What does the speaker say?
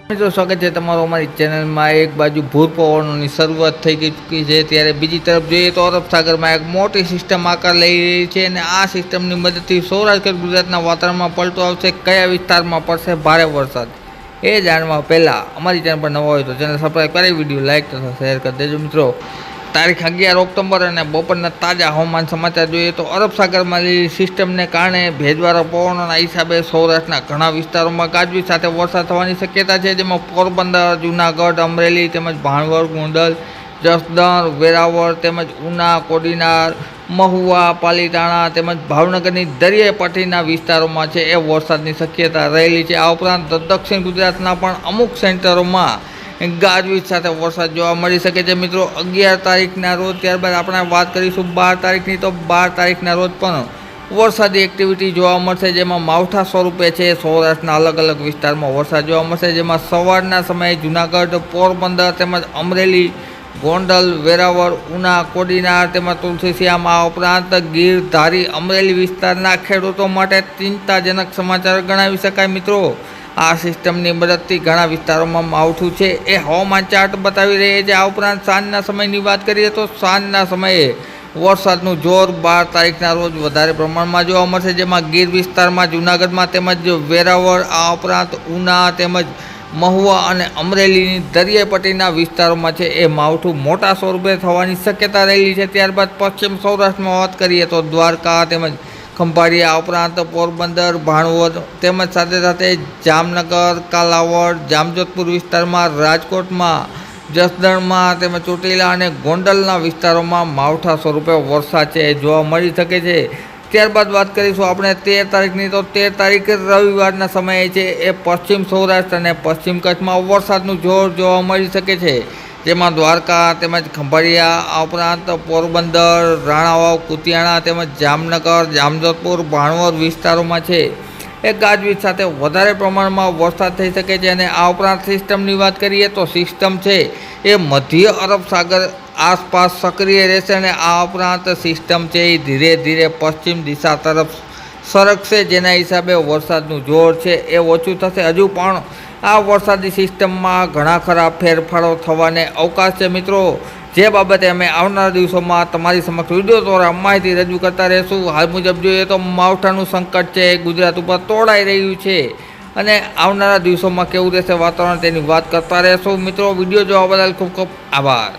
મિત્રો સ્વાગત છે તમારું અમારી ચેનલમાં। એક બાજુ ભૂર પવનોની શરૂઆત થઈ ચૂકી છે, ત્યારે બીજી તરફ જોઈએ તો અરબ સાગરમાં એક મોટી સિસ્ટમ આકાર લઈ રહી છે અને આ સિસ્ટમની મદદથી સૌરાષ્ટ્ર ગુજરાતના વાતાવરણમાં પલટો આવશે। કયા વિસ્તારમાં પડશે ભારે વરસાદ એ જાણવા પહેલાં અમારી ચેનલ પર નવા હોય તો ચેનલ સબસ્ક્રાઈબ કરી વિડીયો લાઇક તથા શેર કરી દેજો। મિત્રો તારીખ 11 ઓક્ટોબર અને બપોરના તાજા હવામાન સમાચાર જોઈએ તો અરબ સાગરમાં સિસ્ટમને કારણે ભેજવાળા પવનોના હિસાબે સૌરાષ્ટ્રના ઘણા વિસ્તારોમાં ગાજવીજ સાથે વરસાદ થવાની શક્યતા છે, જેમાં પોરબંદર, જૂનાગઢ, અમરેલી તેમજ ભાણવડ, ગોંડલ, જસદણ, વેરાવળ તેમજ ઉના, કોડીનાર, મહુવા, પાલીતાણા તેમજ ભાવનગરની દરિયાઈ પટ્ટીના વિસ્તારોમાં છે એ વરસાદની શક્યતા રહેલી છે। આ ઉપરાંત દક્ષિણ ગુજરાતના પણ અમુક સેન્ટરોમાં ગાજવીજ સાથે વરસાદ જોવા મળી શકે છે। મિત્રો 11 તારીખના રોજ, ત્યારબાદ આપણે વાત કરીશું 12 તારીખની, તો 12 તારીખના રોજ પણ વરસાદી એક્ટિવિટી જોવા મળશે, જેમાં માવઠા સ્વરૂપે છે સૌરાષ્ટ્રના અલગ અલગ વિસ્તારમાં વરસાદ જોવા મળશે, જેમાં સવારના સમયે જૂનાગઢ, પોરબંદર તેમજ અમરેલી, ગોંડલ, વેરાવળ, ઉના, કોડીનાર તેમજ તુલસીશ્યામ, આ ઉપરાંત ગીર, ધારી, અમરેલી વિસ્તારના ખેડૂતો માટે ચિંતાજનક સમાચાર ગણાવી શકાય। મિત્રો આ સિસ્ટમની મદદથી ઘણા વિસ્તારોમાં માવઠું છે એ હવામાન ચાર્ટ બતાવી રહી છે। આ ઉપરાંત સાંજના સમયની વાત કરીએ તો સાંજના સમયે વરસાદનું જોર 12 તારીખના રોજ વધારે પ્રમાણમાં જોવા મળશે, જેમાં ગીર વિસ્તારમાં, જૂનાગઢમાં તેમજ વેરાવળ, આ ઉપરાંત ઉના તેમજ મહુવા અને અમરેલીની દરિયાઈ પટ્ટીના વિસ્તારોમાં છે એ માવઠું મોટા સ્વરૂપે થવાની શક્યતા રહેલી છે। ત્યારબાદ પશ્ચિમ સૌરાષ્ટ્રમાં વાત કરીએ તો દ્વારકા તેમજ ખંભાળિયા, ઉપરાંત પોરબંદર, ભાણવડ તેમજ સાથે સાથે જામનગર, કાલાવડ, જામજોધપુર વિસ્તારમાં, રાજકોટમાં, જસદણમાં તેમજ ચોટીલા અને ગોંડલના વિસ્તારોમાં માવઠા સ્વરૂપે વરસાદ છે એ જોવા મળી શકે છે। ત્યારબાદ વાત કરીશું આપણે 13 તારીખની, તો 13 તારીખે રવિવારના સમયે છે એ પશ્ચિમ સૌરાષ્ટ્ર અને પશ્ચિમ કચ્છમાં વરસાદનું જોર જોવા મળી શકે છે, જેમાં દ્વારકા તેમજ ખંભાળિયા, આ ઉપરાંત પોરબંદર, રાણાવાવ, કુતિયાણા તેમજ જામનગર, જામજોધપુર, ભાણવડ વિસ્તારોમાં છે એ ગાજવીજ સાથે વધારે પ્રમાણમાં વરસાદ થઈ શકે છે। અને આ ઉપરાંત સિસ્ટમની વાત કરીએ તો સિસ્ટમ છે એ મધ્ય અરબ સાગર આસપાસ સક્રિય રહેશે અને આ ઉપરાંત સિસ્ટમ છે એ ધીરે ધીરે પશ્ચિમ દિશા તરફ સરકશે, જેના હિસાબે વરસાદનું જોર છે એ ઓછું થશે। હજુ પણ આ વરસાદી સિસ્ટમમાં ઘણા ખરા ફેરફારો થવાને અવકાશ છે। મિત્રો જે બાબતે અમે આવનારા દિવસોમાં તમારી સમક્ષ વિડીયો દ્વારા માહિતી રજૂ કરતા રહીશું। હાલ મુજબ જોઈએ તો માવઠાનું સંકટ છે એ ગુજરાત ઉપર તોડાઈ રહ્યું છે અને આવનારા દિવસોમાં કેવું રહેશે વાતાવરણ તેની વાત કરતા રહીશું। મિત્રો વિડીયો જોવા બદલ ખૂબ ખૂબ આભાર।